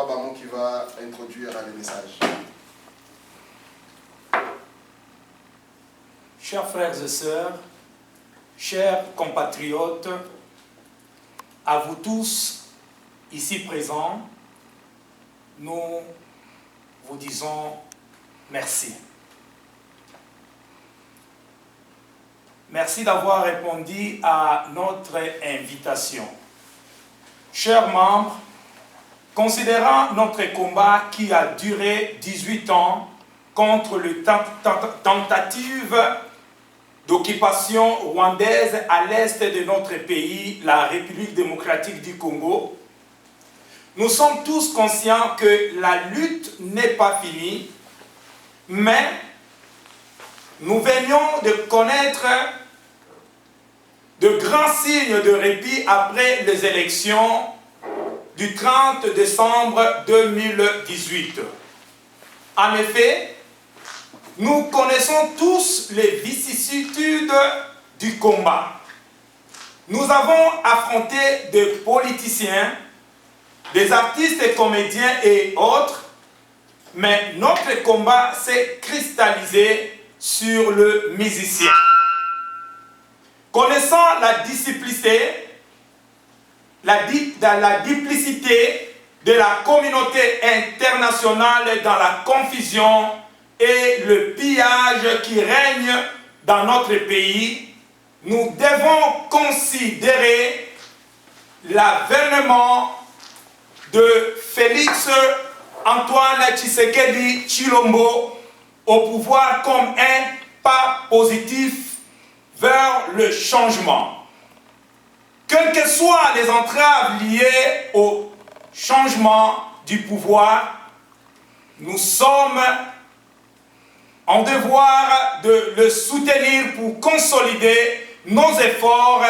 Papa Bamon qui va introduire le message. Chers frères et sœurs, chers compatriotes, à vous tous ici présents, nous vous disons merci. Merci d'avoir répondu à notre invitation. Chers membres, considérant notre combat qui a duré 18 ans contre les tentatives d'occupation rwandaise à l'est de notre pays, la République démocratique du Congo, nous sommes tous conscients que la lutte n'est pas finie, mais nous venions de connaître de grands signes de répit après les élections du 30 décembre 2018. En effet, nous connaissons tous les vicissitudes du combat. Nous avons affronté des politiciens, des artistes et comédiens et autres, mais notre combat s'est cristallisé sur le musicien. Connaissant la duplicité de la communauté internationale dans la confusion et le pillage qui règne dans notre pays, nous devons considérer l'avènement de Félix Antoine Tshisekedi Tshilombo au pouvoir comme un pas positif vers le changement. Quelles que soient les entraves liées au changement du pouvoir, nous sommes en devoir de le soutenir pour consolider nos efforts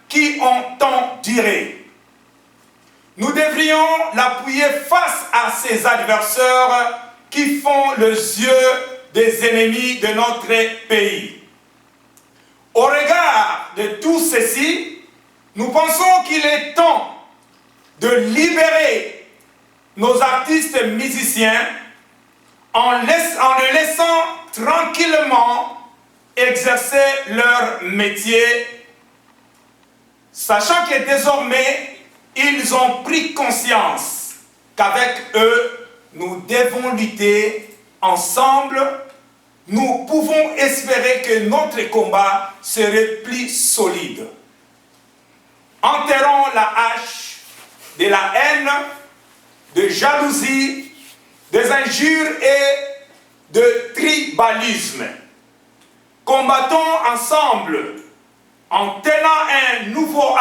qui ont tant duré. Nous devrions l'appuyer face à ses adversaires qui font les yeux des ennemis de notre pays. Au regard de tout ceci, nous pensons qu'il est temps de libérer nos artistes musiciens en les laissant tranquillement exercer leur métier, sachant que désormais, ils ont pris conscience qu'avec eux, nous devons lutter ensemble. Nous pouvons espérer que notre combat serait plus solide. Enterrons la hache de la haine, de jalousie, des injures et de tribalisme. Combattons ensemble en tenant un nouveau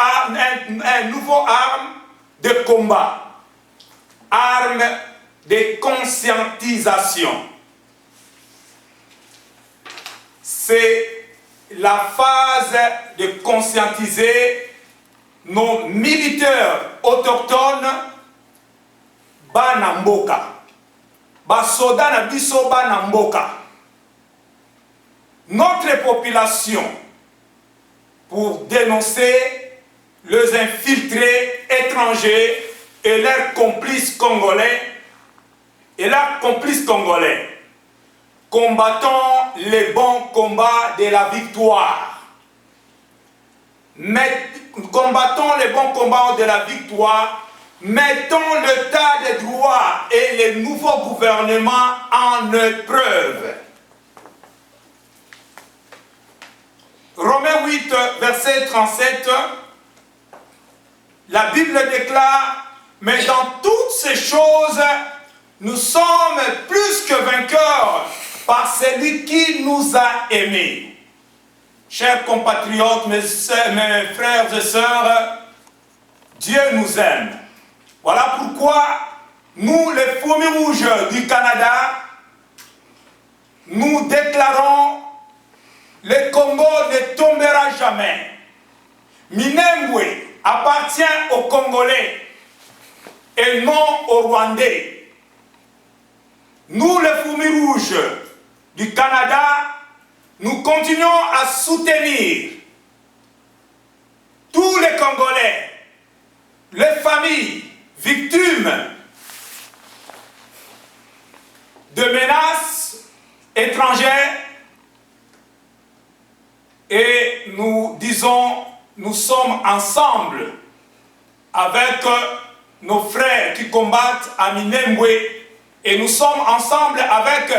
arme de combat, arme de conscientisation. C'est la phase de conscientiser nos militaires autochtones, Banamboka, Basoda na biso Banamboka, notre population, pour dénoncer les infiltrés étrangers et leurs complices congolais, Combattons les bons combats de la victoire. Combattons les bons combats de la victoire. Mettons l'état de droit et les nouveaux gouvernements en épreuve. Romains 8, verset 37, la Bible déclare, mais dans toutes ces choses, nous sommes plus que vainqueurs par celui qui nous a aimés. Chers compatriotes, mes frères et sœurs, Dieu nous aime. Voilà pourquoi nous, les fourmis rouges du Canada, nous déclarons le Congo ne tombera jamais. Minembwe appartient aux Congolais et non aux Rwandais. Nous, les fourmis rouges du Canada, nous continuons à soutenir tous les Congolais, les familles victimes de menaces étrangères et nous disons, nous sommes ensemble avec nos frères qui combattent à Minembwe et nous sommes ensemble avec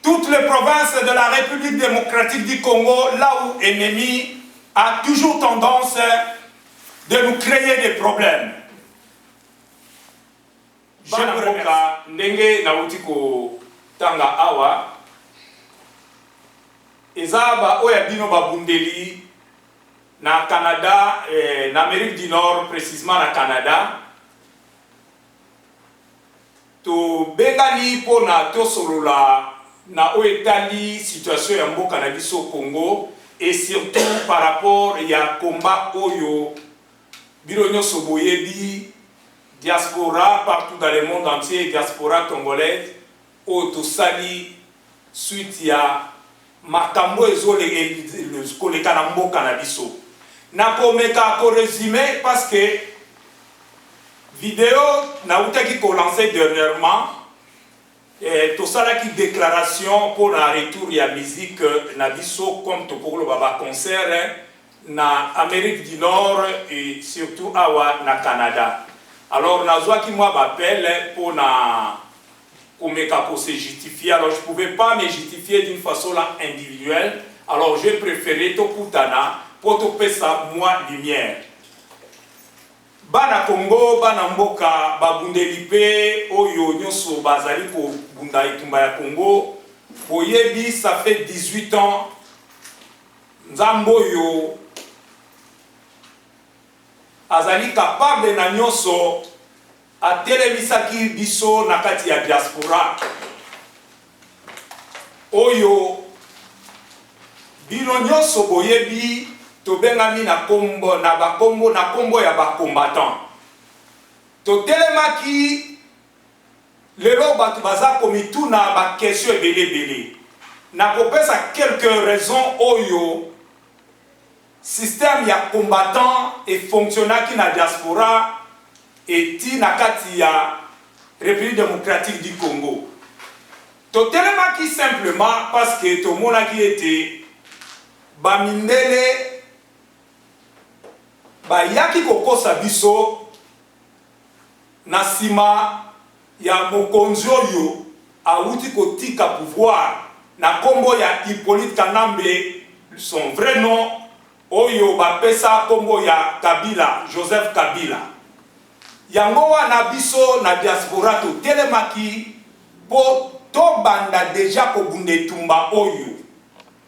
toutes les provinces de la République démocratique du Congo, là où l'ennemi a toujours tendance de nous créer des problèmes. Je vous remercie. Ndenge nauti ko tanga awa ezaba oya bino babundeli na Canada, na Amérique du Nord, précisément na Canada. To bengani pona to solola na oetali situation ya mboka na biso Congo et surtout par rapport ya combat oyo biro nyonso boyebi diaspora partout dans le monde entier, diaspora congolaise oyo sali suite ya makambo ezoleka na mboka na biso. Nakomeka ko résumer parce que vidéo na utaki ko lancer dernièrement tout ça là qui déclaration pour un retour ya musique na biso comme to pour le baba concert na Amérique du Nord et surtout awa na Canada. Alors nazwa qui moi m'appelle pour na komeka ko se justifier. Alors je pouvais pas me justifier d'une façon là individuelle. Alors j'ai préféré to kutana pour to pesa moi lumière. Bana Congo, bana mboka, babundeli pe, oyo nyonso bazali ko bunda itumba ya Congo. Boyebi, ça fait 18 ans. Nzambo yo azali capable na nyonso atelebisaki biso na kati ya diaspora. Oyo bino nyonso boyebi tobengami na kombo na bakombo na kombo ya bakombatant. Totelemaki lelo batu baza komituna ba question ebele. Na kopesa quelques raisons oyo système ya combattant et fonctionnaki na diaspora et na kati ya République démocratique du Congo. Totelemaki simplement parce que tout le monde qui était bamindele bayaki kokosa biso na sima ya mokonzi oyo awuti kotika pouvoir na kombo ya Hippolyte Kanambe, son vrai nom oyo bapesa kombo ya Kabila, Joseph Kabila. Yango wana biso na diaspora to telemaki po to banda déjà ko bunde tumba oyo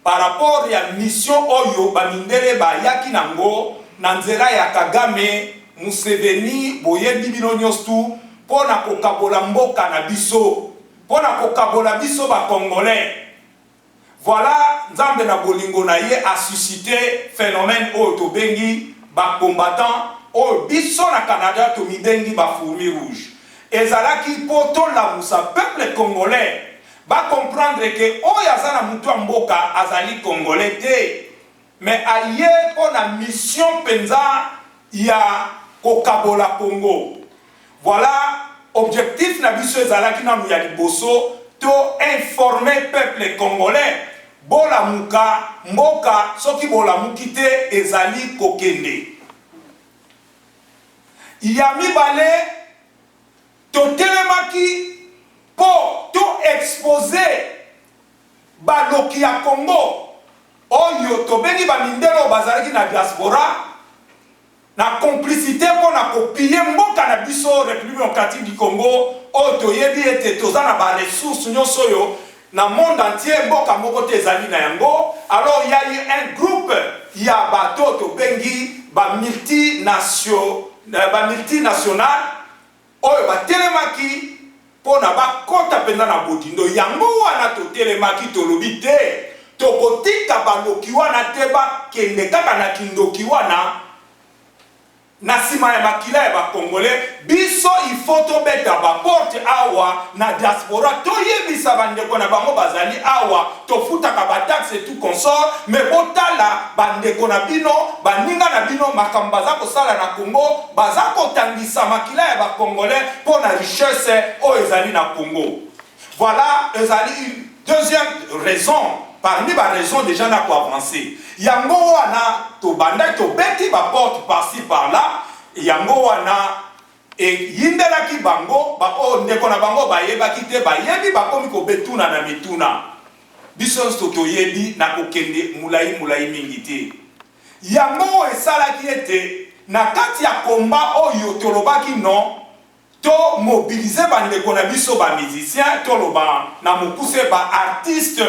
par rapport ya mission oyo bamindele bayaki nango na nzela ya Kagame, Museveni, boyebi bino nyonso pona kokabola mboka na biso, pona kokabola biso ba Congolais. Voilà, Nzambe na bolingo na ye a suscité phénomène oyo to bengi ba combattant oyo biso na Canada to mibengi ba fourmi rouge. Ezalaki poto la musa peuple congolais ba comprendre que oyo azana mutu mboka azali congolais te. Mais aye on a mission penza ya kokabola Congo. Voilà, objectif na biso ezalaki na ya liboso to informer peuple congolais bola muka mboka soki bola mukite ezali kokende. Ya mibale to telemaki po to exposer baloki ya Congo oyo to bengi ba mindelo bazalaki na diaspora na complicité pour na copier mboka na biso République démocratique du Congo oyo toyebi ete toza na ba ressources nyonso yo na monde entier mboka moko te ezali na yango. Alors il y a eu un groupe ya bato to bengi ba multinational oyo ba telemaki pona ba kota penda na bodindo yango wana to telemaki to lobi te tokotika baloki wana te ba kende kaka na kindoki wana na sima ya makila ya ba Congolais biso il faut to beta ba porte awa na diaspora to yebisa bandeko na bango bazali awa to futaka ba taxe et tout consort mais botala bandeko na bino baninga na bino makambo baza kosala na Congo baza kotangisa makila ya ba Congolais pour na richesse o ezali na Congo. Voilà une deuxième raison parmi les raisons déjà n'a pas avancé. Yango wana to banda to beti ba porte par-ci par-là. Yango wana et yindela ki bango ba o ndeko na bango ba yeba kite ba yebi ba komi ko betuna na mituna. Biso to yebi na kokende mulai mingite. Yango esala ki ete na kati ya komba oyo tolobaki non to mobiliser bandeko na biso ba musicien to loba na mokuse ba artiste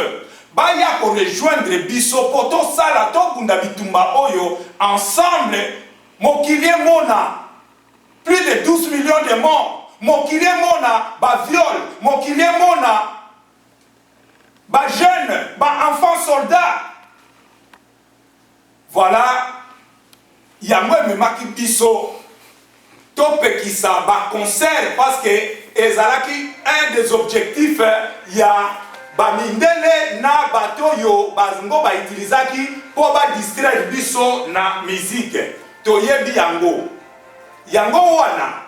ba ya ko rejoindre biso po to sala to bunda bitumba oyo ensemble mokilie mona plus de 12 millions de morts mokilie mona ba viol mokilie mona ba jeunes ba enfants soldats. Voilà yango memaki biso topekisa ba concert parce que ezalaki un des objectifs ya bamindele na bato yo bazingo ba utilizaki po ba distraire biso na musique toyebi yango wana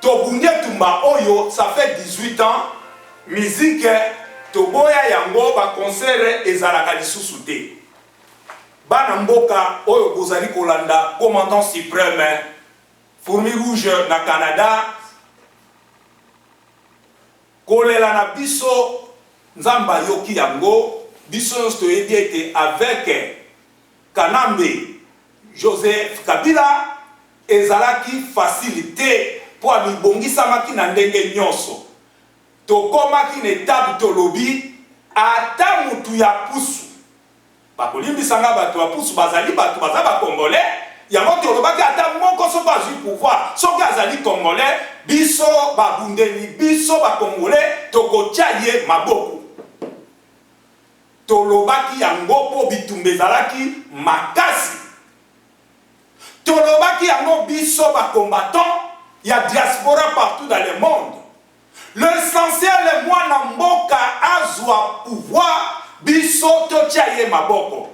tobunge tumba oyo ça fait 18 ans musique toboya yango ba concert ezalaka lisusu te bana mboka oyo bozali kolanda commandant suprême Fourmi Rouge na Canada kolela na biso nzamba yoki yango biso toyebi ete avec Kanambe Joseph Kabila ezalaki facilité po amibongisamaki na ndenge nyonso tokomaki na étape tolobi ata mutu ya pusu bakolimbisanga bato ya pusu bazali bato baza bakongolais yango tolobaki ata moko soki azwi pouvoir soki azali congolais biso babundeli biso bakongolais tokotia ye maboko tolobaki yango mpo bitumba ezalaki makasi tolobaki yango biso bacombattant ya diaspora partout dans le monde l'essentiel mwana mboka azwa pouvoir biso totia ye maboko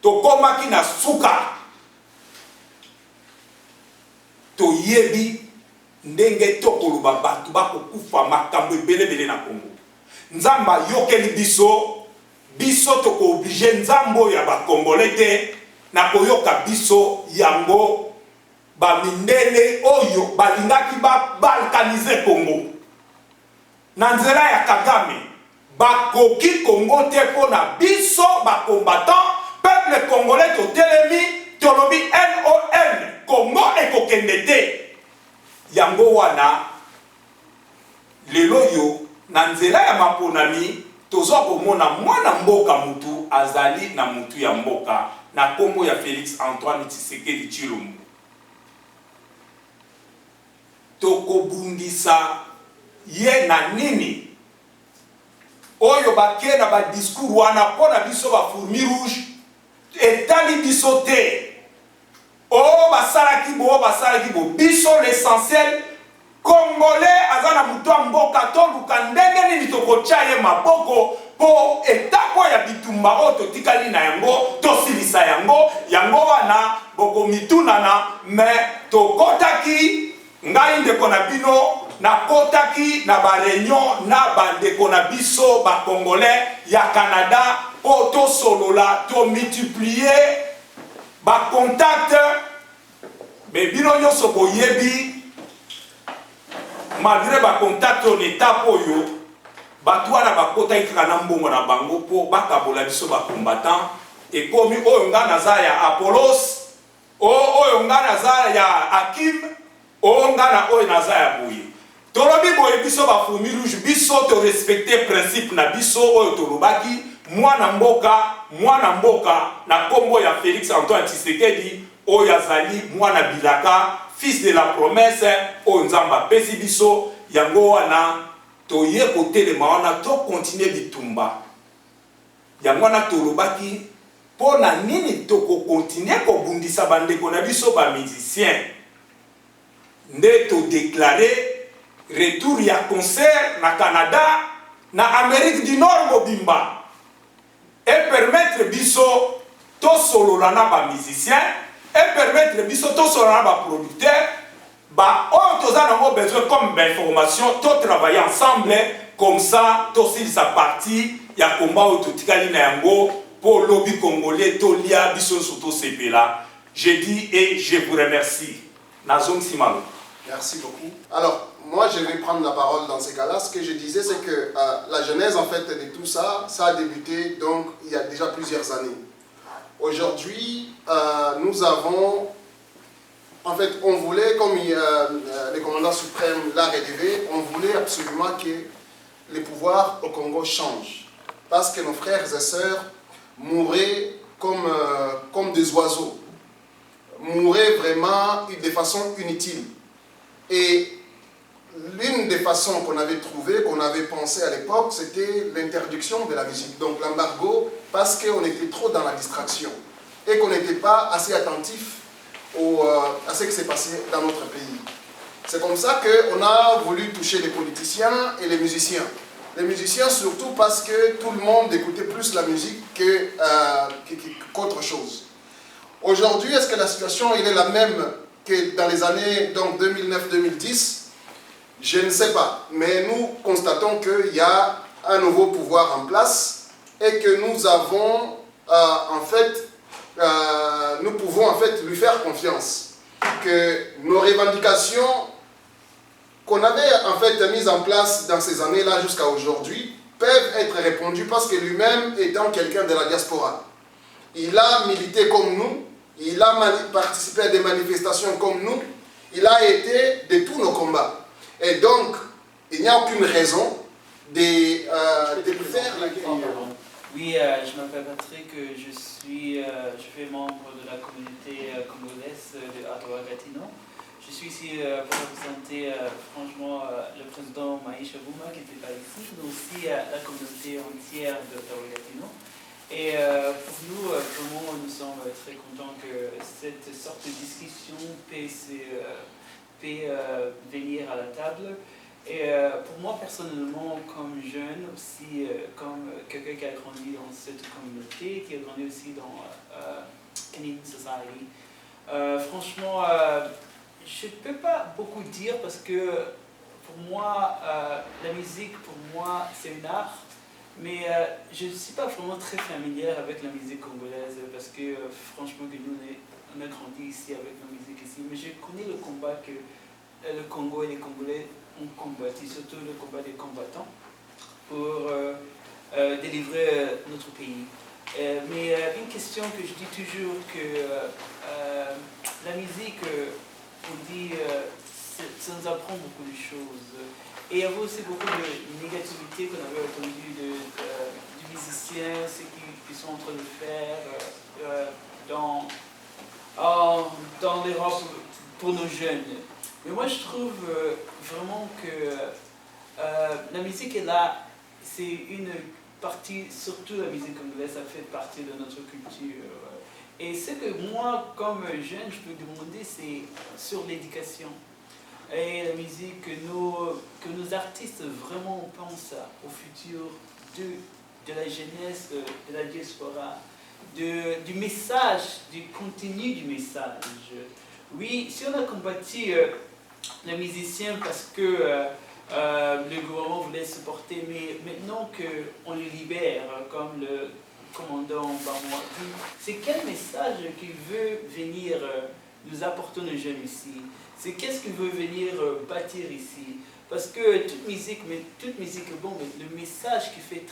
tokomaki na suka toyebi ndenge tokoloba bato bakokufa makambo ebelebele na Congo nzamba yokeli biso tokooblige nzambo ya bakongolais te na koyoka biso yango bamindele oyo balingaki babalkanize Congo na nzela ya Kagame bakoki Congo te mpona biso bacombattant peuple congolais totelemi tolobi NON Congo ekokende te yango wana lelo yo na nzela ya maponami tozwa komona mwana mboka mutu azali na mutu ya mboka na kombo ya Félix Antoine Tshisekedi Tshilombo tokobundisa ye na nini oyo bake na ba discours wana pona biso ba Fourmi Rouge etali biso te o basalaki bo biso l'essentiel congolais azana mutu ya mboka toluka ndenge nini tokotia ye maboko po etako ya bitumba oyo totikali na yango tosilisa yango wana bokomitunana me tokotaki ngai ndeko na bino nakotaki na ba réunion na bandeko na biso ba congolais ya Canada po tosolola to multiplier ba contact me bino nyonso boyebi malgré ba contact on étape oyo bato wana bakotaki kaka na mbongo na bango po bakabola biso ba combattant ekomi oyo nga naza ya Apollos oyo nga naza ya Akim oyo nga na oyo naza ya Boye tolobi boye biso ba Fourmi Rouge biso to respecter principe na biso oyo tolobaki mwana mboka na kombo ya Félix Antoine Tshisekedi oyo azali mwana bilaka fils de la promesse oyo nzamba pesi biso yango wana toye kotelema wana to continuer bitumba yango wana tolobaki pona nini toko continuer kobundisa bandeko na biso ba musicien nde to déclarer retour ya concert na Canada na Amérique du Nord mobimba et permettre biso to solola na ba musicien et permettre biso to solola na ba producteur Bah, on a besoin comme information, tout travailler ensemble, comme ça, tout si sa partie, il y a combat au tout pour le lobby congolais, tout lia, bison surtout CP là. Je dis et je vous remercie. Nazong Simalo. Merci beaucoup. Alors, moi, je vais prendre la parole dans ces cas-là. Ce que je disais, c'est que la genèse, en fait, de tout ça, ça a débuté, donc, il y a déjà plusieurs années. Aujourd'hui, nous avons, en fait, on voulait, comme le commandant suprême l'a relevé, on voulait absolument que les pouvoirs au Congo changent. Parce que nos frères et sœurs mouraient comme des oiseaux, mouraient vraiment de façon inutile. Et l'une des façons qu'on avait trouvées, qu'on avait pensé à l'époque, c'était l'interdiction de la musique. Donc l'embargo, parce qu'on était trop dans la distraction et qu'on n'était pas assez attentif à ce qui s'est passé dans notre pays. C'est comme ça qu'on a voulu toucher les politiciens et les musiciens. Les musiciens surtout parce que tout le monde écoutait plus la musique qu'autre chose. Aujourd'hui, est-ce que la situation est la même que dans les années 2009-2010? Je ne sais pas, mais nous constatons qu'il y a un nouveau pouvoir en place et que nous avons nous pouvons en fait lui faire confiance. Que nos revendications qu'on avait en fait mises en place dans ces années-là jusqu'à aujourd'hui peuvent être répondues parce que lui-même étant quelqu'un de la diaspora, il a milité comme nous, il a participé à des manifestations comme nous, il a été de tous nos combats. Et donc, il n'y a aucune raison de faire la guerre. Oui, je m'appelle Patrick, je fais membre de la communauté congolaise de Ottawa-Gatineau. Je suis ici pour représenter franchement le président Maïcha Bouma qui n'était pas ici, mais aussi la communauté entière d'Ottawa-Gatineau. Et pour nous, vraiment, nous sommes très contents que cette sorte de discussion puisse venir à la table. Et pour moi, personnellement, comme jeune, aussi comme quelqu'un qui a grandi dans cette communauté, qui a grandi aussi dans Canadian Society, franchement, je ne peux pas beaucoup dire parce que pour moi, la musique, pour moi, c'est un art. Mais je ne suis pas vraiment très familière avec la musique congolaise parce que franchement, que nous, on a grandi ici avec la musique ici. Mais je connais le combat que le Congo et les Congolais ont combattu, surtout le combat des combattants, pour délivrer notre pays. Mais une question que je dis toujours, que la musique, on dit, ça nous apprend beaucoup de choses. Et il y avait aussi beaucoup de négativité qu'on avait entendu du musicien, ce qu'ils sont en train de faire dans l'Europe pour nos jeunes. Mais moi je trouve vraiment que la musique est là, c'est une partie, surtout la musique congolaise, ça fait partie de notre culture. Et ce que moi, comme jeune, je peux demander, c'est sur l'éducation. Et la musique, que nos artistes vraiment pensent au futur de la jeunesse, de la diaspora, du message, du contenu du message. Oui, si on a combattu les musiciens parce que le gouvernement voulait se porter, mais maintenant qu'on les libère, comme le commandant Bamoua, c'est quel message qu'il veut venir nous apporter nos jeunes ici? C'est qu'est-ce qu'il veut venir bâtir ici? Parce que toute musique est bon, mais le message qui fait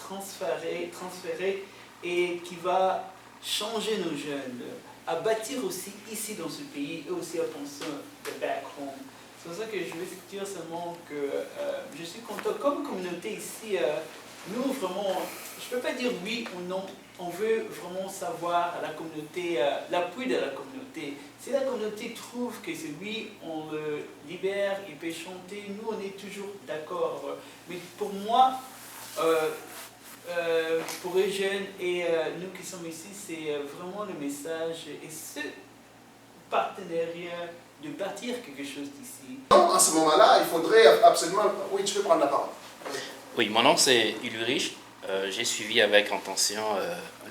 transférer et qui va changer nos jeunes, à bâtir aussi ici dans ce pays et aussi à penser de back home. C'est pour ça que je veux dire seulement que je suis content. Comme communauté ici, nous vraiment, je ne peux pas dire oui ou non, on veut vraiment savoir à la communauté, l'appui de la communauté. Si la communauté trouve que c'est oui, on le libère, il peut chanter, nous on est toujours d'accord. Mais pour moi, pour les jeunes et nous qui sommes ici, c'est vraiment le message et ce partenariat de bâtir quelque chose d'ici. À ce moment-là, il faudrait absolument... Oui, tu peux prendre la parole. Oui, mon nom c'est Ulrich. J'ai suivi avec attention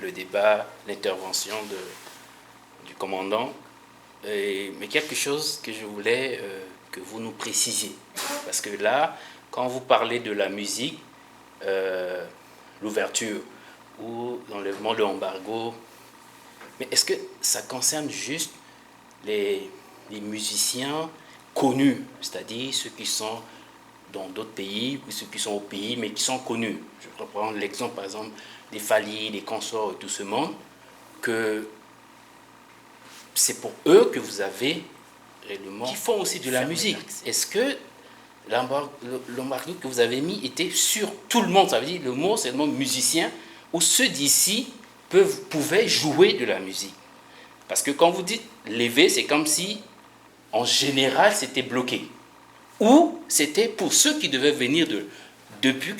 le débat, l'intervention du commandant. mais quelque chose que je voulais que vous nous précisiez. Parce que là, quand vous parlez de la musique, l'ouverture ou l'enlèvement de l'embargo, mais est-ce que ça concerne juste les musiciens connus, c'est-à-dire ceux qui sont dans d'autres pays, ou ceux qui sont au pays, mais qui sont connus? Je reprends l'exemple, par exemple, des Fally, des consorts et tout ce monde, que c'est pour eux que vous avez réellement, qui font aussi de la musique. Est-ce que l'embargo que vous avez mis était sur tout le monde? Ça veut dire, le mot, c'est le mot musicien, où ceux d'ici pouvaient jouer de la musique. Parce que quand vous dites lever, c'est comme si, en général, c'était bloqué. Ou c'était pour ceux qui devaient venir depuis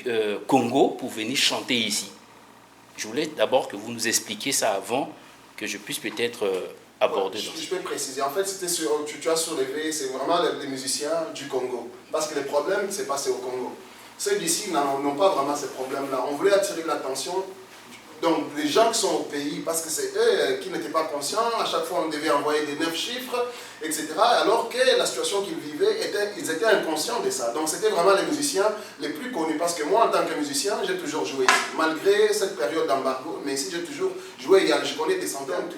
Congo pour venir chanter ici. Je voulais d'abord que vous nous expliquiez ça avant, que je puisse peut-être aborder. Je peux préciser. En fait, tu as soulevé, c'est vraiment les musiciens du Congo. Parce que les problèmes s'est passé au Congo. Ceux d'ici n'ont pas vraiment ces problèmes-là. On voulait attirer l'attention. Donc, les gens qui sont au pays, parce que c'est eux qui n'étaient pas conscients, à chaque fois on devait envoyer des 9 chiffres, etc. Alors que la situation qu'ils vivaient, ils étaient inconscients de ça. Donc, c'était vraiment les musiciens les plus connus. Parce que moi, en tant que musicien, j'ai toujours joué ici. Malgré cette période d'embargo, mais ici, j'ai toujours joué. Je connais des centaines.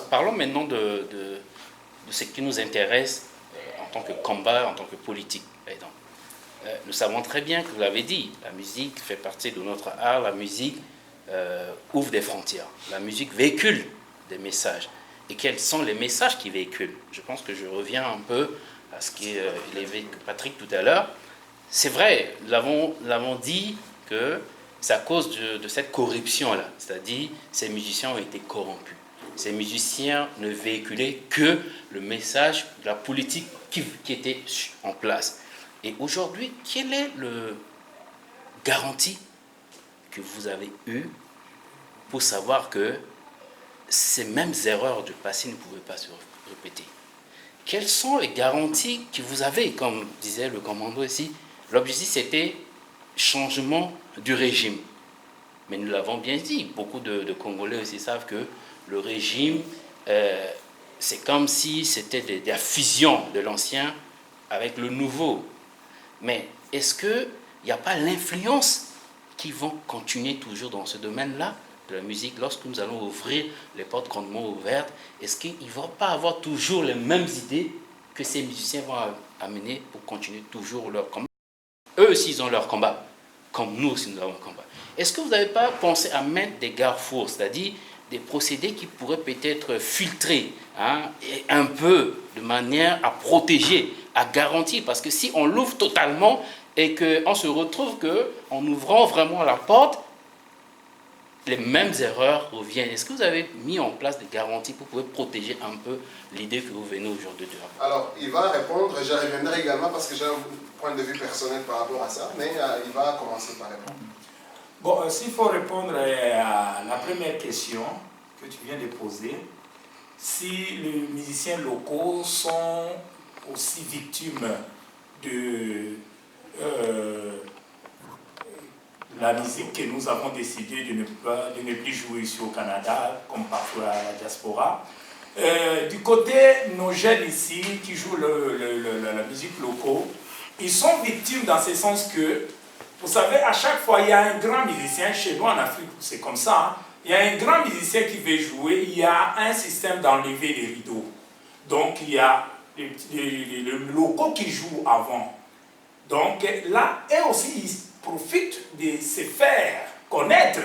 Parlons maintenant de ce qui nous intéresse en tant que combat, en tant que politique. Nous savons très bien que vous l'avez dit, la musique fait partie de notre art, la musique ouvre des frontières, la musique véhicule des messages. Et quels sont les messages qui véhiculent? Je pense que je reviens un peu à ce qu'évoquait Patrick tout à l'heure. C'est vrai, nous l'avons dit que c'est à cause de cette corruption-là, c'est-à-dire ces musiciens ont été corrompus. Ces musiciens ne véhiculaient que le message de la politique qui était en place. Et aujourd'hui, quelle est la garantie que vous avez eue pour savoir que ces mêmes erreurs du passé ne pouvaient pas se répéter? Quelles sont les garanties que vous avez? Comme disait le commando ici, l'objectif c'était changement du régime. Mais nous l'avons bien dit, beaucoup de Congolais aussi savent que le régime, c'est comme si c'était la fusion de l'ancien avec le nouveau. Mais est-ce qu'il n'y a pas l'influence qui vont continuer toujours dans ce domaine-là de la musique lorsque nous allons ouvrir les portes grandement ouvertes? Est-ce qu'il ne va pas avoir toujours les mêmes idées que ces musiciens vont amener pour continuer toujours leur combat? Eux aussi, ils ont leur combat, comme nous aussi nous avons un combat. Est-ce que vous n'avez pas pensé à mettre des garde-fous, c'est-à-dire des procédés qui pourraient peut-être filtrer et un peu de manière à protéger, à garantir? Parce que si on l'ouvre totalement et qu'on se retrouve qu'en ouvrant vraiment la porte, les mêmes erreurs reviennent. Est-ce que vous avez mis en place des garanties pour pouvoir protéger un peu l'idée que vous venez aujourd'hui de avoir? Alors, il va répondre, je reviendrai également parce que j'ai un point de vue personnel par rapport à ça, mais il va commencer par répondre. Bon, s'il faut répondre à la première question que tu viens de poser, si les musiciens locaux sont aussi victimes de la musique que nous avons décidé de ne plus jouer ici au Canada, comme partout à la diaspora. Du côté, nos jeunes ici qui jouent la musique locale, ils sont victimes dans ce sens que, vous savez, à chaque fois, il y a un grand musicien, chez nous en Afrique, c'est comme ça, il y a un grand musicien qui veut jouer, il y a un système d'enlever les rideaux. Donc, il y a les locaux qui jouent avant. Donc, là, eux aussi, ils profitent de se faire connaître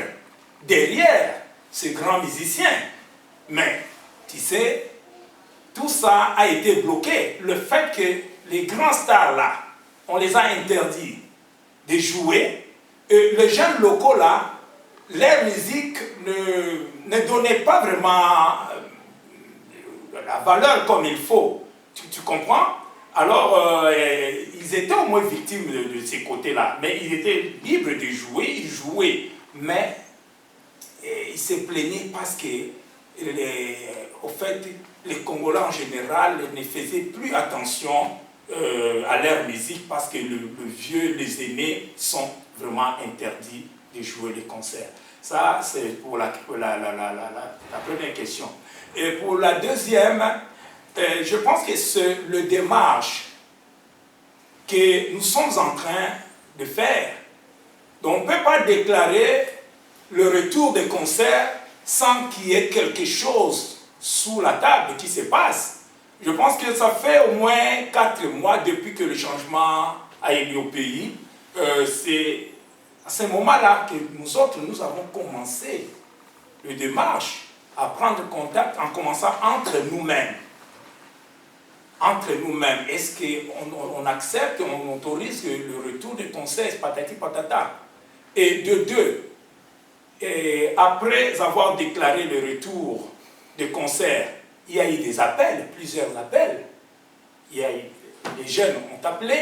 derrière ces grands musiciens. Mais, tu sais, tout ça a été bloqué. Le fait que les grands stars là, on les a interdits de jouer, et les jeunes locaux là, leur musique ne donnait pas vraiment la valeur comme il faut. Tu comprends? Alors, ils étaient au moins victimes de ces côtés-là. Mais ils étaient libres de jouer, ils jouaient. Mais ils se plaignaient parce que, au fait, les Congolais en général ne faisaient plus attention à leur musique parce que le vieux, les aînés sont vraiment interdits de jouer les concerts. Ça, c'est pour la première question. Et pour la deuxième, je pense que c'est le démarche que nous sommes en train de faire. Donc on ne peut pas déclarer le retour des concerts sans qu'il y ait quelque chose sous la table qui se passe. Je pense que ça fait au moins 4 mois depuis que le changement a eu lieu au pays. C'est à ce moment-là que nous autres, nous avons commencé le démarche à prendre contact en commençant entre nous-mêmes. Entre nous-mêmes, est-ce qu'on accepte, on autorise le retour des concerts, patati patata? Et de deux, et après avoir déclaré le retour des concerts, il y a eu des appels, plusieurs appels. Les jeunes ont appelé,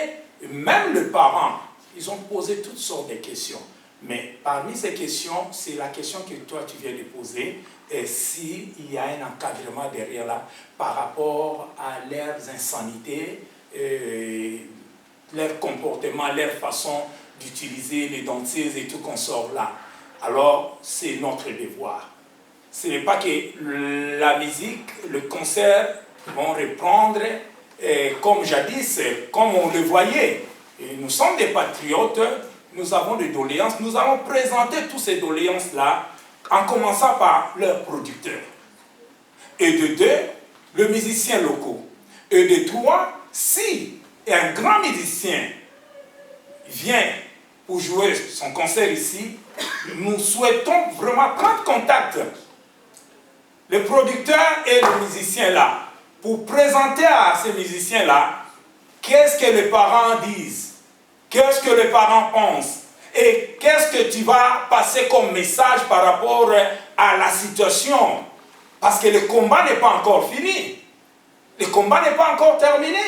et même les parents, ils ont posé toutes sortes de questions. Mais parmi ces questions, c'est la question que toi tu viens de poser, s'il y a un encadrement derrière là par rapport à leurs insanités, leur comportement, leur façon d'utiliser les danseuses et tout qu'on sort là. Alors, c'est notre devoir. Ce n'est pas que la musique, le concert vont reprendre comme jadis, comme on le voyait. Et nous sommes des patriotes, nous avons des doléances, nous allons présenter toutes ces doléances-là en commençant par leurs producteurs. Et de deux, le musicien local. Et de trois, si un grand musicien vient pour jouer son concert ici, nous souhaitons vraiment prendre contact, les producteurs et les musiciens là, pour présenter à ces musiciens-là qu'est-ce que les parents disent, qu'est-ce que les parents pensent, et qu'est-ce que tu vas passer comme message par rapport à la situation. Parce que le combat n'est pas encore fini. Le combat n'est pas encore terminé.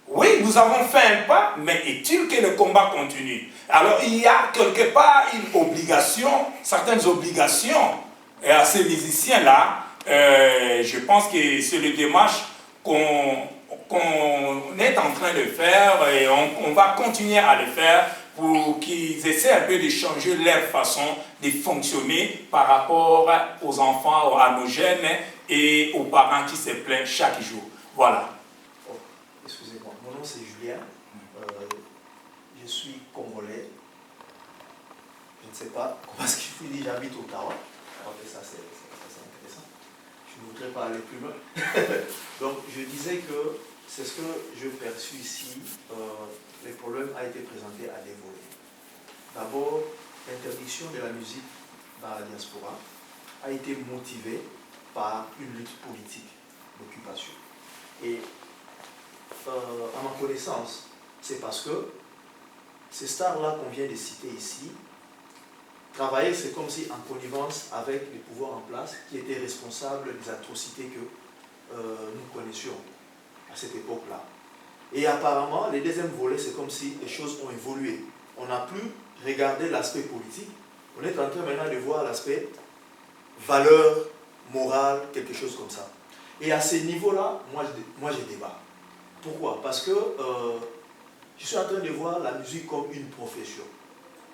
Oui, nous avons fait un pas, mais est-il que le combat continue? Alors il y a quelque part une obligation, certaines obligations à ces musiciens-là. Je pense que c'est le démarche qu'on est en train de faire et on va continuer à le faire pour qu'ils essaient un peu de changer leur façon de fonctionner par rapport aux enfants, à nos jeunes et aux parents qui se plaignent chaque jour. Voilà. Oh, excusez-moi, mon nom c'est Julien, je suis congolais, je ne sais pas comment est-ce qu'il faut dire, j'habite au Ottawa, ça c'est intéressant, je ne voudrais pas aller plus loin. Donc je disais que c'est ce que je perçus ici, le problème a été présenté à des volets. D'abord, l'interdiction de la musique dans la diaspora a été motivée par une lutte politique d'occupation. Et à ma connaissance, c'est parce que ces stars-là qu'on vient de citer ici, travaillaient, c'est comme si en connivence avec les pouvoirs en place qui étaient responsables des atrocités que nous connaissions à cette époque-là. Et apparemment, le deuxième volet, c'est comme si les choses ont évolué. On n'a plus regardé l'aspect politique, on est en train maintenant de voir l'aspect valeur, morale, quelque chose comme ça. Et à ce niveau-là, moi je débat. Pourquoi? Parce que je suis en train de voir la musique comme une profession,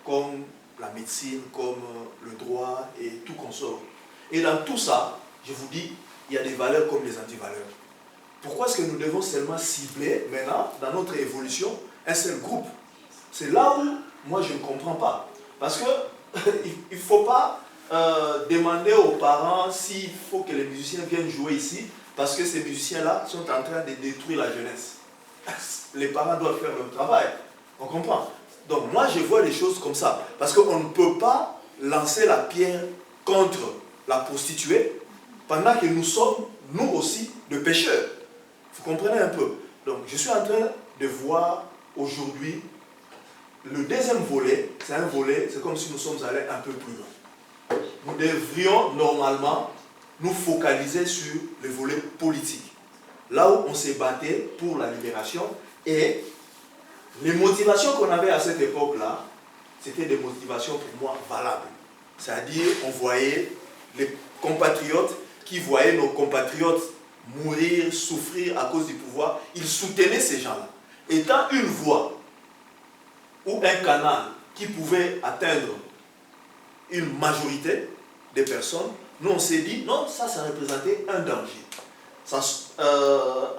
comme la médecine, comme le droit et tout consort. Et dans tout ça, je vous dis, il y a des valeurs comme les antivaleurs. Pourquoi est-ce que nous devons seulement cibler maintenant, dans notre évolution, un seul groupe? C'est là où moi je ne comprends pas. Parce qu'il ne faut pas demander aux parents s'il faut que les musiciens viennent jouer ici, parce que ces musiciens-là sont en train de détruire la jeunesse. Les parents doivent faire leur travail. On comprend? Donc moi je vois les choses comme ça. Parce qu'on ne peut pas lancer la pierre contre la prostituée pendant que nous sommes, nous aussi, de pécheurs. Vous comprenez un peu? Donc je suis en train de voir aujourd'hui le deuxième volet, c'est un volet, c'est comme si nous sommes allés un peu plus loin. Nous devrions normalement nous focaliser sur le volet politique. Là où on s'est battu pour la libération et les motivations qu'on avait à cette époque-là, c'était des motivations pour moi valables. C'est-à-dire, on voyait les compatriotes qui voyaient nos compatriotes mourir, souffrir à cause du pouvoir, ils soutenaient ces gens-là. Étant une voix ou un canal qui pouvait atteindre une majorité des personnes, nous on s'est dit, non, ça représentait un danger. Ça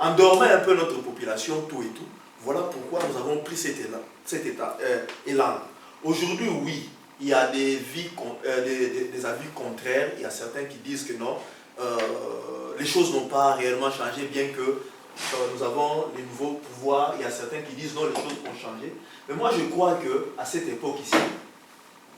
endormait un peu notre population, tout et tout. Voilà pourquoi nous avons pris cet élan. Aujourd'hui, oui, il y a des avis contraires. Il y a certains qui disent que non, les choses n'ont pas réellement changé, bien que nous avons les nouveaux pouvoirs. Il y a certains qui disent non, les choses ont changé. Mais moi, je crois qu'à cette époque ici,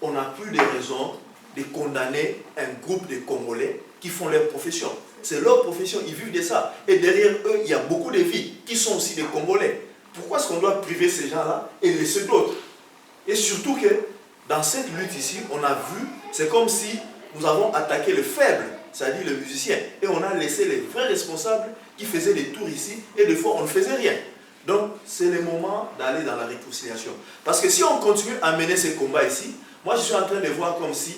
on n'a plus de raison de condamner un groupe de Congolais qui font leur profession. C'est leur profession, ils vivent de ça. Et derrière eux, il y a beaucoup de vies qui sont aussi des Congolais. Pourquoi est-ce qu'on doit priver ces gens-là et laisser d'autres? Et surtout que dans cette lutte ici, on a vu, c'est comme si nous avons attaqué le faible, c'est-à-dire le musicien, et on a laissé les vrais responsables qui faisaient des tours ici, et des fois on ne faisait rien. Donc c'est le moment d'aller dans la réconciliation. Parce que si on continue à mener ces combats ici, moi je suis en train de voir comme si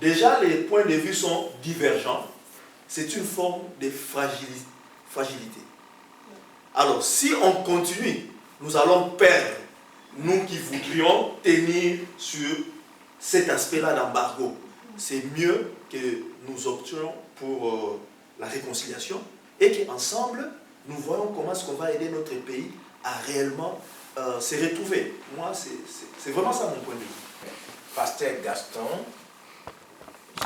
déjà les points de vue sont divergents. C'est une forme de fragilité. Alors si on continue, nous allons perdre, nous qui voudrions tenir sur cet aspect-là d'embargo. C'est mieux que nous options pour la réconciliation et qu'ensemble, nous voyons comment est-ce qu'on va aider notre pays à réellement se retrouver. Moi, c'est vraiment ça mon point de vue. Pasteur Gaston,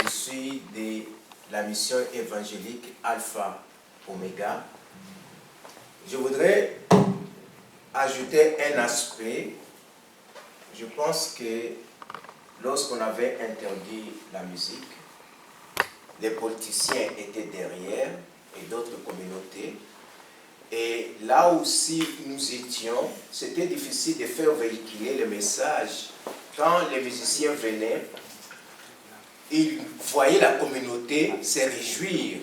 je suis de la mission évangélique Alpha Omega. Je voudrais ajouter un aspect. Je pense que lorsqu'on avait interdit la musique, les politiciens étaient derrière et d'autres communautés. Et là aussi nous étions, c'était difficile de faire véhiculer le message. Quand les musiciens venaient, ils voyaient la communauté se réjouir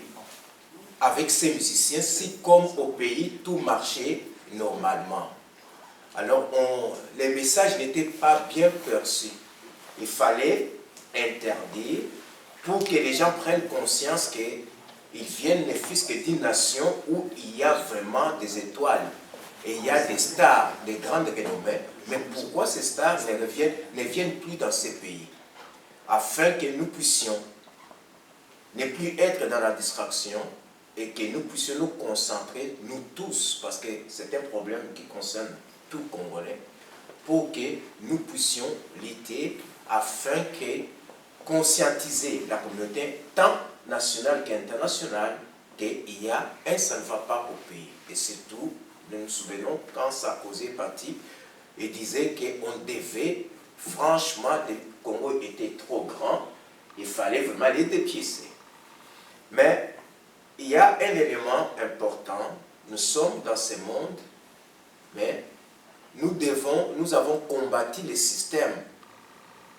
avec ces musiciens, si comme au pays tout marchait normalement. Alors les messages n'étaient pas bien perçus. Il fallait interdire pour que les gens prennent conscience qu'ils viennent ne fût-ce que d'une nation où il y a vraiment des étoiles et il y a des stars, des grandes renommées. Mais pourquoi ces stars ne viennent plus dans ces pays? Afin que nous puissions ne plus être dans la distraction et que nous puissions nous concentrer, nous tous, parce que c'est un problème qui concerne tout Congolais, pour que nous puissions lutter afin que conscientiser la communauté tant nationale qu'internationale qu'il y a un ça ne va pas au pays. Et surtout, nous nous souvenons quand Sarkozy est parti, il disait qu'on devait, franchement, le Congo était trop grand, il fallait vraiment les dépiécer. Mais il y a un élément important, nous sommes dans ce monde, mais nous avons combattu le système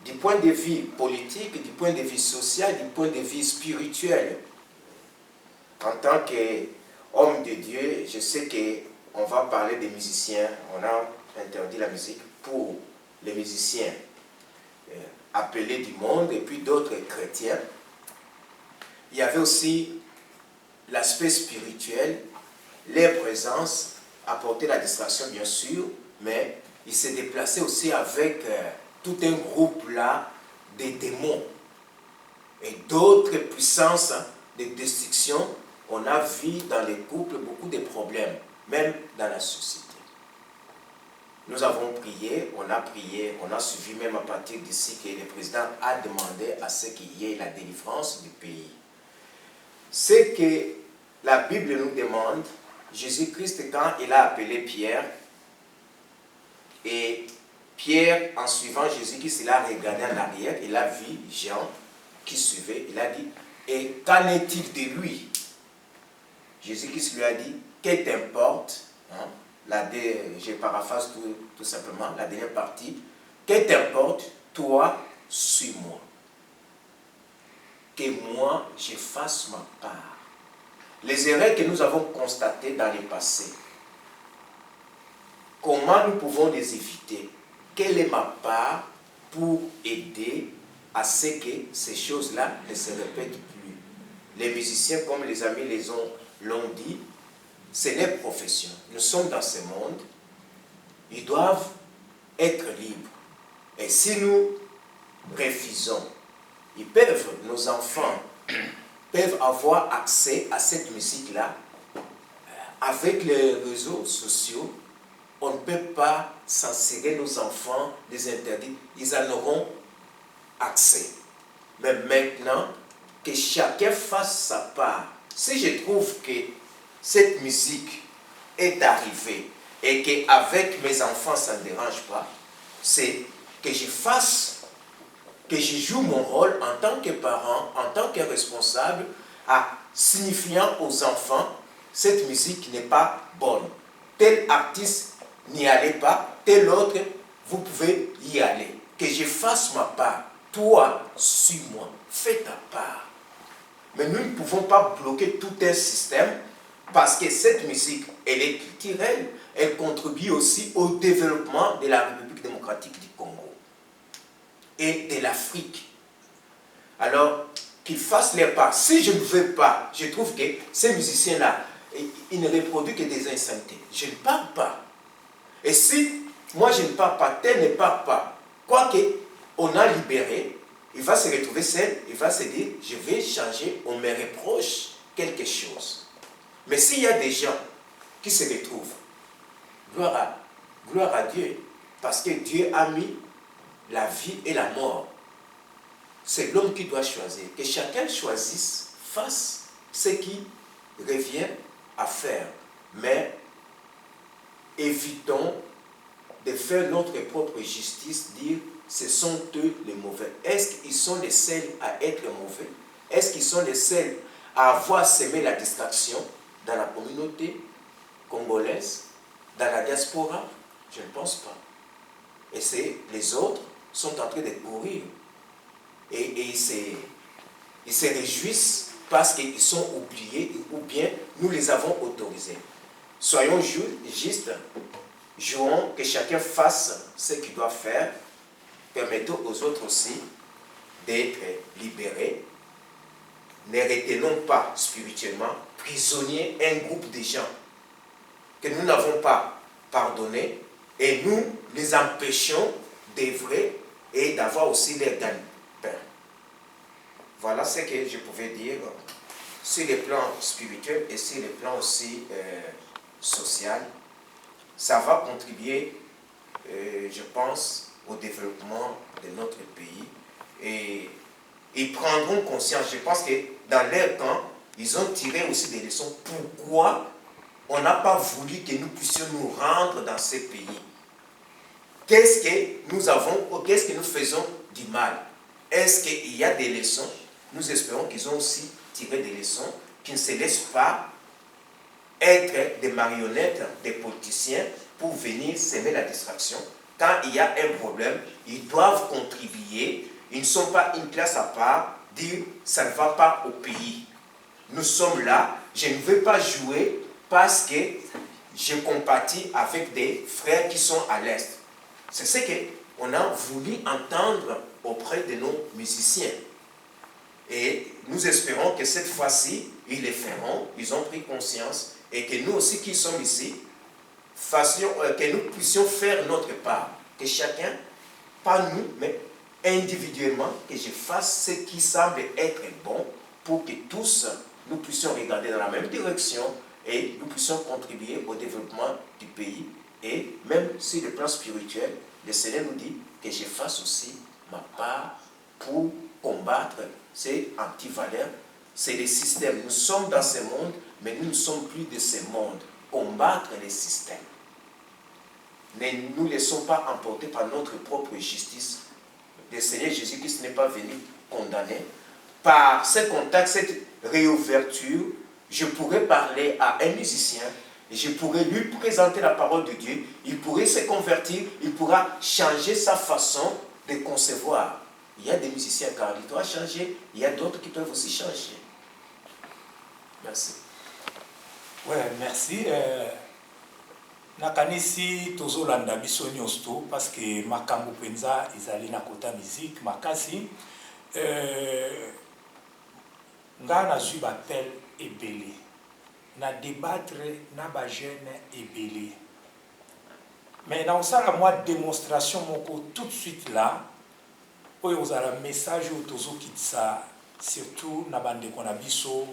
du point de vue politique, du point de vue social, du point de vue spirituel. En tant qu'homme de Dieu, je sais qu'on va parler des musiciens. On a interdit la musique pour les musiciens appelés du monde et puis d'autres chrétiens. Il y avait aussi l'aspect spirituel, les présences, apporter la distraction bien sûr, mais il s'est déplacé aussi avec tout un groupe là de démons et d'autres puissances de destruction. On a vu dans les couples beaucoup de problèmes, même dans la société. Nous avons prié, on a suivi même à partir d'ici que le président a demandé à ce qu'il y ait la délivrance du pays. Ce que la Bible nous demande, Jésus-Christ, quand il a appelé Pierre, et Pierre, en suivant Jésus-Christ, il a regardé en arrière, il a vu Jean qui suivait, il a dit, et qu'en est-il de lui? Jésus-Christ lui a dit, que t'importe, hein? Je paraphrase tout simplement, la dernière partie, que t'importe, toi, suis-moi. Que moi, je fasse ma part. Les erreurs que nous avons constatées dans le passé, comment nous pouvons les éviter? Quelle est ma part pour aider à ce que ces choses-là ne se répètent plus? Les musiciens, comme les amis l'ont dit, c'est leur profession. Nous sommes dans ce monde, ils doivent être libres. Et si nous refusons, ils peuvent, nos enfants, peuvent avoir accès à cette musique-là. Avec les réseaux sociaux, on ne peut pas censurer nos enfants, les interdire. Ils en auront accès. Mais maintenant, que chacun fasse sa part. Si je trouve que cette musique est arrivée et qu'avec mes enfants, ça ne dérange pas, c'est que je fasse, que je joue mon rôle en tant que parent, en tant que responsable, à signifiant aux enfants, cette musique n'est pas bonne. Tel artiste n'y allez pas, tel autre, vous pouvez y aller. Que je fasse ma part. Toi, suis-moi, fais ta part. Mais nous ne pouvons pas bloquer tout un système parce que cette musique, elle est culturelle, elle contribue aussi au développement de la République démocratique du Congo et de l'Afrique. Alors, qu'ils fassent leur part. Si je ne veux pas, je trouve que ces musiciens-là, ils ne reproduisent que des insanités. Je ne parle pas. Et si moi je ne parle pas, tel ne parle pas, quoique on a libéré, il va se retrouver seul, il va se dire, je vais changer, on me reproche quelque chose. Mais s'il y a des gens qui se retrouvent, gloire à Dieu, parce que Dieu a mis la vie et la mort. C'est l'homme qui doit choisir. Que chacun choisisse, fasse ce qui revient à faire. Mais évitons de faire notre propre justice, dire ce sont eux les mauvais. Est-ce qu'ils sont les seuls à être mauvais? Est-ce qu'ils sont les seuls à avoir semé la distraction dans la communauté congolaise, dans la diaspora? Je ne pense pas. Et les autres sont en train de courir. Et ils se réjouissent parce qu'ils sont oubliés ou bien nous les avons autorisés. Soyons justes, jouons, que chacun fasse ce qu'il doit faire, permettons aux autres aussi d'être libérés. Ne retenons pas spirituellement prisonniers un groupe de gens que nous n'avons pas pardonné et nous les empêchons d'œuvrer et d'avoir aussi leur gagne-pain. Voilà ce que je pouvais dire sur le plan spirituel et sur le plan aussi social. Ça va contribuer, je pense, au développement de notre pays. Et ils prendront conscience. Je pense que dans leur temps, ils ont tiré aussi des leçons. Pourquoi on n'a pas voulu que nous puissions nous rendre dans ces pays? Qu'est-ce que nous avons, ou qu'est-ce que nous faisons du mal? Est-ce qu'il y a des leçons? Nous espérons qu'ils ont aussi tiré des leçons, qu'ils ne se laissent pas être des marionnettes, des politiciens pour venir semer la distraction. Quand il y a un problème, ils doivent contribuer. Ils ne sont pas une classe à part, dire ça ne va pas au pays. Nous sommes là, je ne veux pas jouer parce que je compatis avec des frères qui sont à l'Est. C'est ce qu'on a voulu entendre auprès de nos musiciens. Et nous espérons que cette fois-ci, ils le feront, ils ont pris conscience, et que nous aussi qui sommes ici, que nous puissions faire notre part. Que chacun, pas nous, mais individuellement, que je fasse ce qui semble être bon pour que tous nous puissions regarder dans la même direction et nous puissions contribuer au développement du pays. Et même sur le plan spirituel, le Seigneur nous dit que je fasse aussi ma part pour combattre ces antivaleurs. C'est le système. Nous sommes dans ce monde, mais nous ne sommes plus de ce monde. Combattre les systèmes. Ne nous laissons pas emporter par notre propre justice. Le Seigneur Jésus-Christ n'est pas venu condamner. Par ce contact, cette réouverture, je pourrais parler à un musicien, et je pourrais lui présenter la parole de Dieu, il pourrait se convertir, il pourra changer sa façon de concevoir. Il y a des musiciens car il doit changer, il y a d'autres qui peuvent aussi changer. Merci. Ouais, merci. Nakanisi tozolanda biso nyonso parce que makambo penza ezali na kota musique makasi nga nazwi bapel ebele na débattre na ba jeune ebele mais na osala moi démonstration moko tout de suite là oyo ozala message oyo tozokitisa surtout na bandeko na biso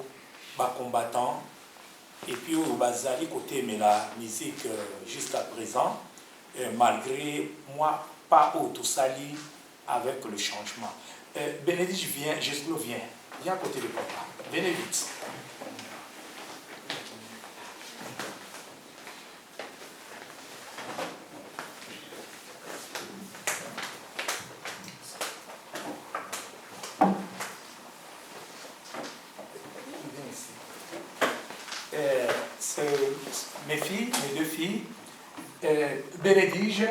ba combattants et puis au bazali côté mais la musique jusqu'à présent malgré moi pas tout sali avec le changement. Bénédicte viens, Jeslo viens à côté de papa. Venez vite. Mes deux filles, Bénédicte,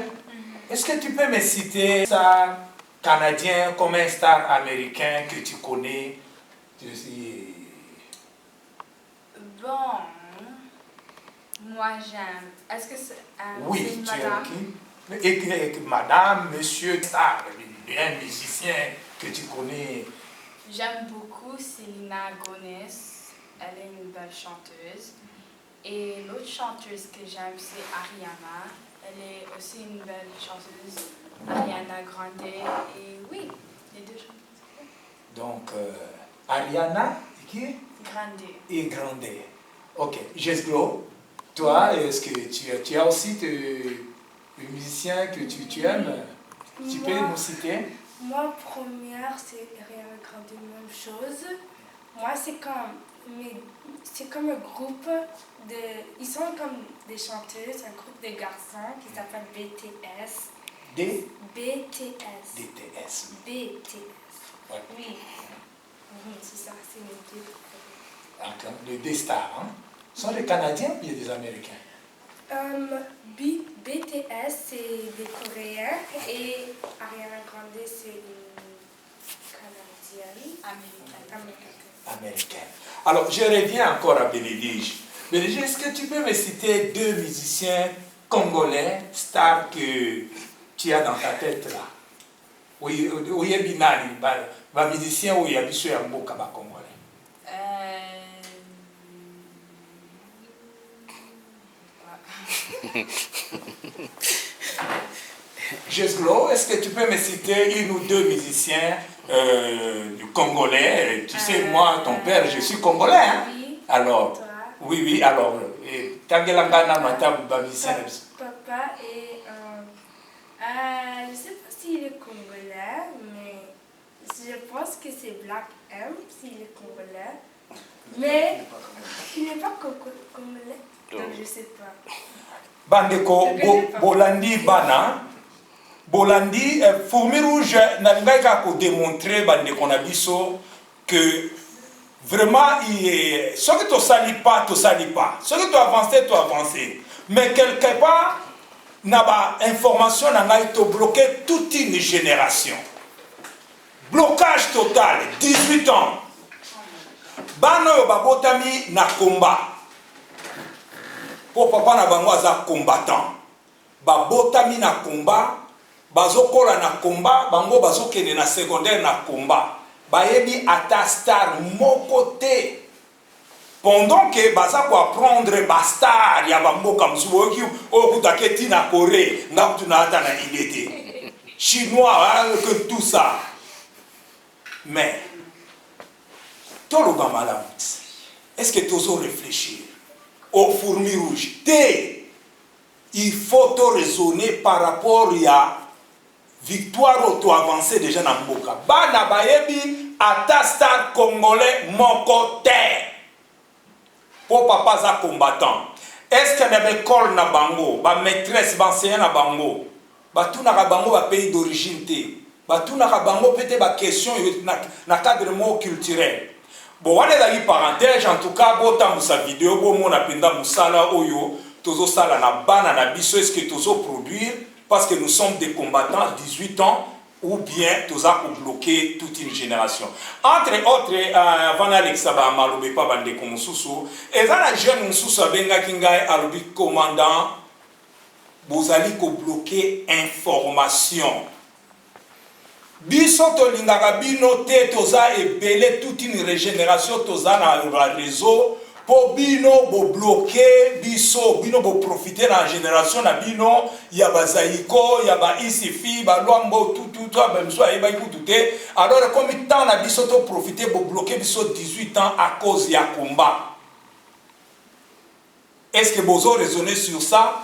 est-ce que tu peux me citer un star canadien comme un star américain que tu connais? Bon, moi j'aime. Est-ce que c'est oui, une tu madame? es madame, monsieur, star, un musicien que tu connais. J'aime beaucoup Selena Gomez. Elle est une belle chanteuse. Et l'autre chanteuse que j'aime, c'est Ariana. Elle est aussi une belle chanteuse. Ariana Grande. Et oui, les deux chanteuses. Donc, Ariana, qui est Grande. Et Grande. Ok. Jeslo, toi, est-ce que tu as aussi des musiciens que tu aimes? Tu peux nous citer? Moi, première, c'est Ariana Grande, même chose. Moi, c'est comme un groupe de... Ils sont comme des chanteuses, un groupe de garçons qui s'appelle BTS. BTS. DTS. BTS. Ouais. Oui. C'est ça, c'est mes deux. Les stars, hein? Sont des Canadiens ou bien des Américains? BTS, c'est des Coréens et Ariana Grande, c'est une Canadienne. Américaine. Alors, je reviens encore à Bénédicte. Bénédicte, est-ce que tu peux me citer deux musiciens congolais, stars que tu as dans ta tête là? Oui, il y a binani, ba musicien ou il y a biso ya mboka ba congolais. Jeslo, est-ce que tu peux me citer une ou deux musiciens du Congolais? Tu sais, moi, ton père, je suis Congolais. Hein? Oui. Alors, Toi? oui, alors, Tangelangana Matam, musicien. Papa est je ne sais pas s'il est congolais, mais je pense que c'est Black M, s'il est congolais. Mais il n'est pas congolais, donc je ne sais pas. Bandeko, Bolandi Bana, Bolandi, Fourmi Rouge, n'a pas démontré, Bandeko Nabiso, que vraiment, ce que tu salis pas, tu salis pas. Ce que tu avances, tu avances. Mais quelque part, n'a pas information, n'a été bloqué toute une génération. Blocage total, 18 ans. Bano Babotami na combat. Pour papa na bango aza combattant. Babotami na combat, bazokola na combat, bango bazokene na secondaire na combat. Bayebi ata star moko te. Pendant que baza ko apprendre ba star ya bamboka msuboki okutaketi na Corée, ngakutu na ata na ilete. Chinois que tout ça. Mais toloba malamu. Est-ce que tu oses réfléchir aux fourmis rouges? Il faut te raisonner par rapport à victoire auto avancée déjà dans Mboka. Bana bayebi ata star congolais moko te. Pour papa za combattant. Est-ce qu'il y a des écoles na bango, ba maîtresse, ba enseignant na bango, ba tout na bango ba pays d'origine te. Ba tout na bango peut-être ba question na cadre mot culturel. Bon, on est dans parenthèse, en tout cas, bota musa vidéo, bon mon apenda musala oyo, tozo sala na bana na biso, est-ce que tozo produire parce que nous sommes des combattants 18 ans ou bien tozo bloquer toute une génération. Entre autres, avant Alexa ba malobe pa bande ko mususu, ezana jeune mususu abenga kingai alobi commandant bozali ko bloquer information. Biso tolingaka bino te toza ebele toute une régénération toza na réseau po bino bo bloquer biso bino bo profiter na génération na bino ya bazaiko ya ba isifi ba lwambo tout ba mso ayeba ikutute alors comme temps na biso to profiter bo bloquer biso 18 ans à cause ya combat. Est-ce que bozo raisonner sur ça?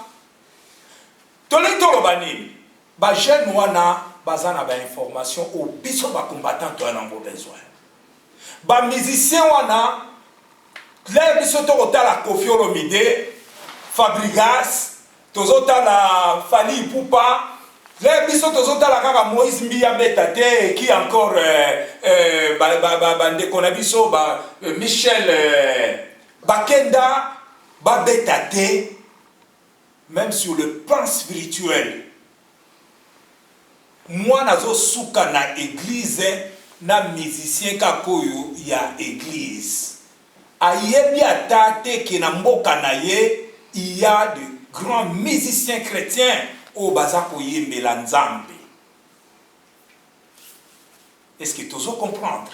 Tolito lobani ba jeune wana bazana ba information au biso ba combattant to na ngo besoin. Ba musicien wana les biso to kotala Koffi Olomide, Fabregas, tozotala Fally Ipupa, les biso tozotala kaka Moïse Mbia Betate qui encore bande konabiso Michel Bakenda ba Betate même sur le plan spirituel. Moi nazo suka na église na musicien kakoyo ya église. Ayebi atate ki na mboka na ye, il y a de grands musiciens chrétiens au bazako yembela nzambe. Est-ce que tu veux comprendre?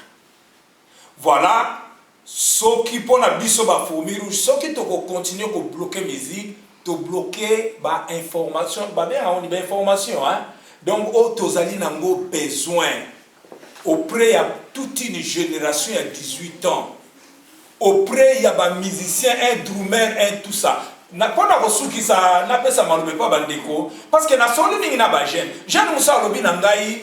Voilà, ce qui pour la biso ba fourmi rouge, ce qui te continue à bloquer musique, te bloquer ba information, ba bien on dit information hein. Donc au tozali nango besoin auprès de toute une génération à 18 ans. Auprès il y a des musiciens, un drummer, un tout ça. Na pas na reçu qui ça n'a pas ça malobé pas bandeko parce que na solo ningi na ba jeune. Jeune musa lobi na ngai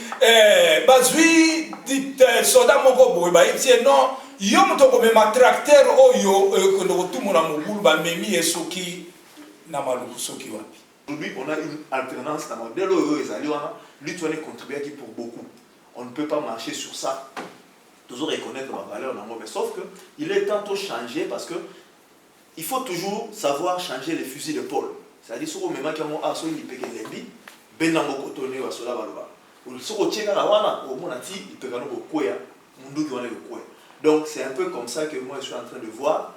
bazui dit soda moko boy ba itie non yo muto ko mema tracteur oyo ko ndo tout mona mobulu ba memi esoki na maluku soki wapi. Aujourd'hui, on a une alternance dans le modèle où lui, tu as contribué pour beaucoup. On ne peut pas marcher sur ça. Toujours reconnaître la valeur dans le mauvais. Sauf qu'il est tantôt changé parce que il faut toujours savoir changer les fusils d'épaule. C'est-à-dire, si on met un peu de l'impi, ben dans mon cotonné ou cela va le si on tient la wana, au moins il peut gagner beaucoup ya, mundu qui va le quoi. Donc c'est un peu comme ça que moi je suis en train de voir.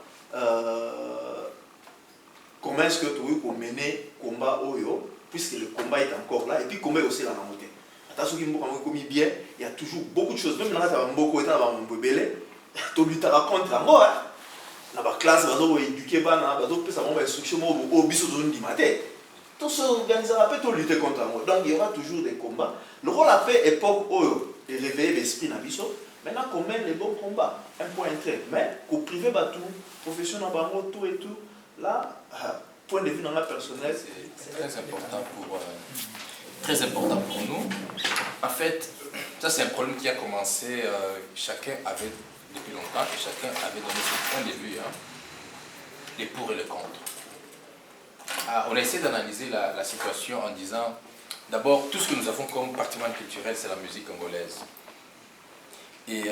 Comment est-ce que tu veux mener le combat Oyo, puisque le combat est encore là, et puis le combat est aussi là dans la montée. Attention, il y a toujours beaucoup de choses. Même là, tu as beaucoup de temps avant mon bébé, tu luttes contre la mort. Dans la classe, tu vas éduquer, tu vas instruction au biseau de matin. Tout ce organisation peut lutter contre la mort. Donc il y aura toujours des combats. Le rôle a fait époque Oyo, de réveiller l'esprit dans biseau. Maintenant, qu'on mène les bons combats, un point très. Mais qu'au privé, tout, professionnel, tout et tout. Là, point de vue dans la personnelle, c'est très important pour nous. En fait, ça c'est un problème qui a commencé, chacun avait depuis longtemps et chacun avait donné son point de vue, hein, les pour et les contre. On a essayé d'analyser la situation en disant, d'abord, tout ce que nous avons comme patrimoine culturel, c'est la musique congolaise. Et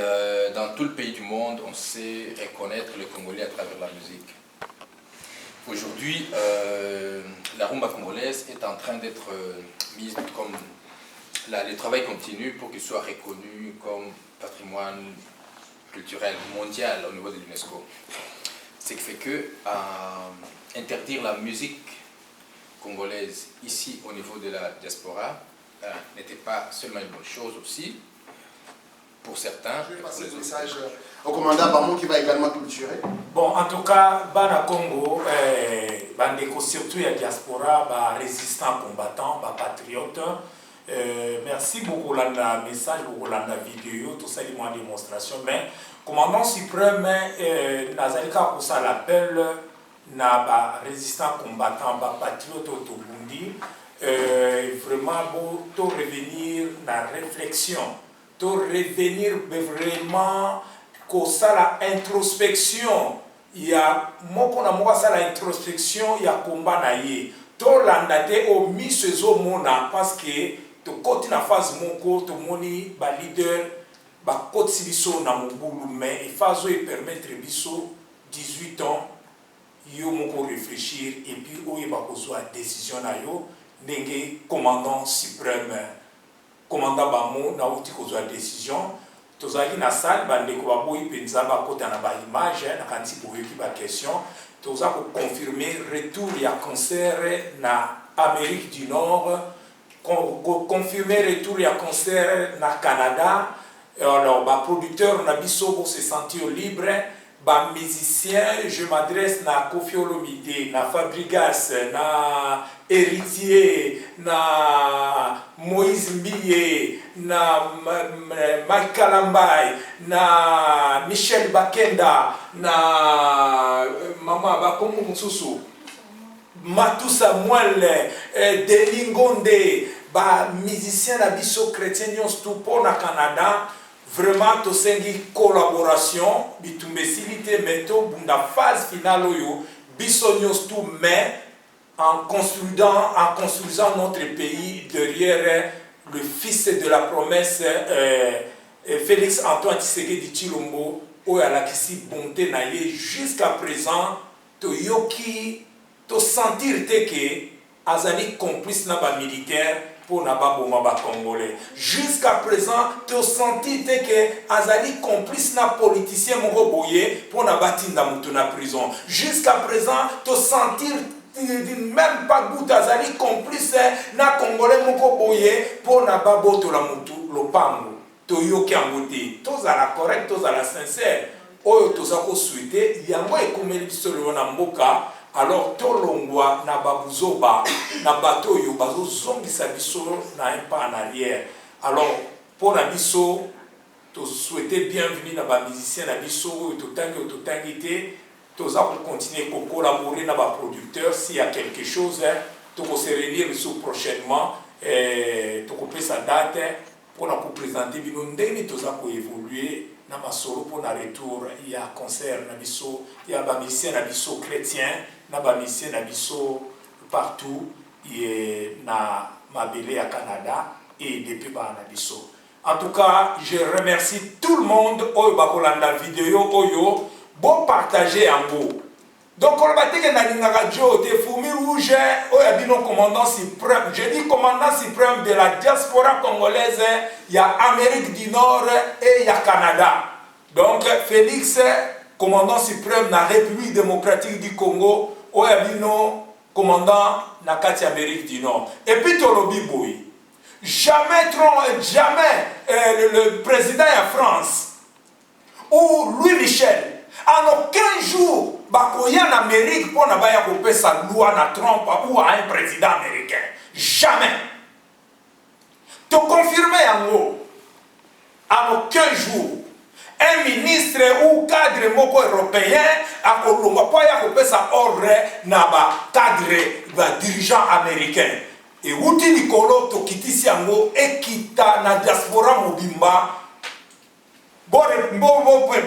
dans tout le pays du monde, on sait reconnaître le Congolais à travers la musique. Aujourd'hui, la rumba congolaise est en train d'être mise comme... le travail continue pour qu'il soit reconnu comme patrimoine culturel mondial au niveau de l'UNESCO. Ce qui fait que interdire la musique congolaise ici au niveau de la diaspora n'était pas seulement une bonne chose aussi, pour certains. Je vais passer le message au commandant Bamou qui va également clôturer. Bon, en tout cas, Bana Congo, surtout la diaspora, résistants, combattants, patriotes. Merci beaucoup pour le message, pour la vidéo, tout ça, c'est une démonstration. Mais, commandant suprême, Nazalika pour ça l'appel, na résistants, combattants, patriotes, au Burundi, vraiment, pour revenir dans la réflexion. De revenir vraiment que ça la introspection il y a moi ça la introspection il y a combat naie to landate au misezo mona parce que to côté na phase moko to moni ba leader ba côté biso na mobulu mais il faut permettre biso 18 ans yo moko réfléchir et puis o ba kozwa décision na yo ndenge commandant suprême commandant Bamou na outi kozwa décision tozali na salle bandeko baboyi penza ba kota na ba image na kanti boyoki ba question toza ko confirmer retour ya concert na Amérique du Nord confirmer retour ya concert na Canada alors ba producteur na biso pour se sentir libre ba musicien, je m'adresse na Koffi Olomide, na Fabregas, na Héritier, na Moïse Mbiye, na Mike Kalambay, na Michel Bakenda, na Mama Bakomo Moussou, Matou Samuel, Denis Ngonde, ba musicien na biso chrétien nyonso pour na Canada. Vraiment, to sengi collaboration, bitumbessilité, mais to bunda phase finale oyo, biso nyonso mais en construisant notre pays derrière le fils de la promesse, Félix Antoine Tshisekedi Tshilombo, oyo alakisi bonté na ye jusqu'à présent, to yoki, to sentir te ke azali complice na ba militaire pour na ba boma ba congolais. Jusqu'à présent, to sentir te ke azali complice na politicien moko boye pour na batinda mutu na prison. Jusqu'à présent, to sentir même pas goût azali complice na congolais moko boye pour na ba boto la mutu lopango. To yoki angote, to za la correct, to za la sincère. Oyo to za ko souhaiter, yango ekomeli biso le na mboka. Alors tolongwa na babuzoba na bato yo bazo zongisa biso na un pas en arrière. Alors pour la biso to souhaiter bienvenue na ba musicien na biso to tangité to za pour continuer ko collaborer na ba producteur s'il y a quelque chose to ko se réunir biso prochainement to ko pesa date pour na ko présenter bino ndeni to za ko évoluer na masolo pour na retour il y a concert na biso il y a ba musicien na biso chrétien na ba musicien na biso partout et na mabele à Canada et depuis ba na biso. En tout cas, je remercie tout le monde oyo bakolanda vidéo oyo bon partager en go. Donc on va dire que na lingaka jo te Fourmi Rouge oyo bino commandant suprême, je dis commandant suprême de la diaspora congolaise, il y a Amérique du Nord et il y a Canada. Donc Félix commandant suprême na République démocratique du Congo, Oyabino, commandant na kati Amérique du Nord. Et puis Tolobi Boy. Jamais le président de France ou Louis Michel, en aucun jour, bakoya en Amérique pour n'abaya couper sa loi na Trump ou à un président américain. Jamais. Te confirmer en haut, en aucun jour. Un ministre ou cadre moko européen a kolonga po ya kopesa ordre na ba cadre ba dirigeant américain. Et wuti likolo to kitisi yango ekita na diaspora mobimba bo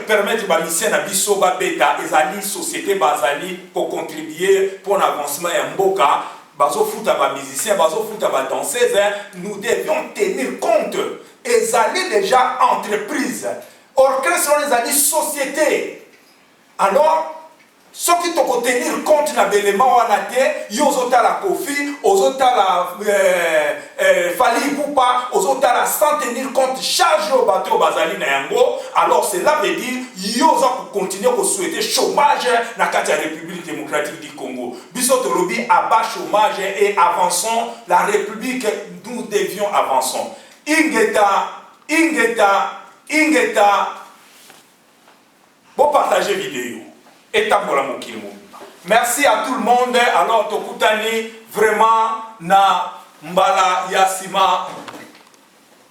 permettre ba mission na biso ba beta ezali société bazali pour contribuer pour l'avancement ya mboka bazo futa ba musicien bazo futa ba danseuse. Nous devions tenir compte ezali déjà entreprise. Orchestre les amis société. Alors, ce qui te tenir compte na l'élément wanate, yozota la Koffi, ozota la Fally Ipupa, ozota la sans tenir compte charge au bateau bazali na yango. Alors cela veut dire yoza pour continuer à souhaiter chômage na kati République démocratique du Congo. Biso tolobi abat chômage et avançons la République, nous devions avançons. Ingeta, bon partager vidéo. Et tambola mokili. Merci à tout le monde. Alors tokutani vraiment na mbala yasima.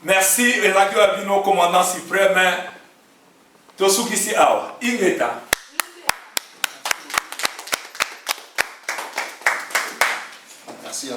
Merci Radio Abino commandant suprême. Tosukisi awa. Ingeta. Merci.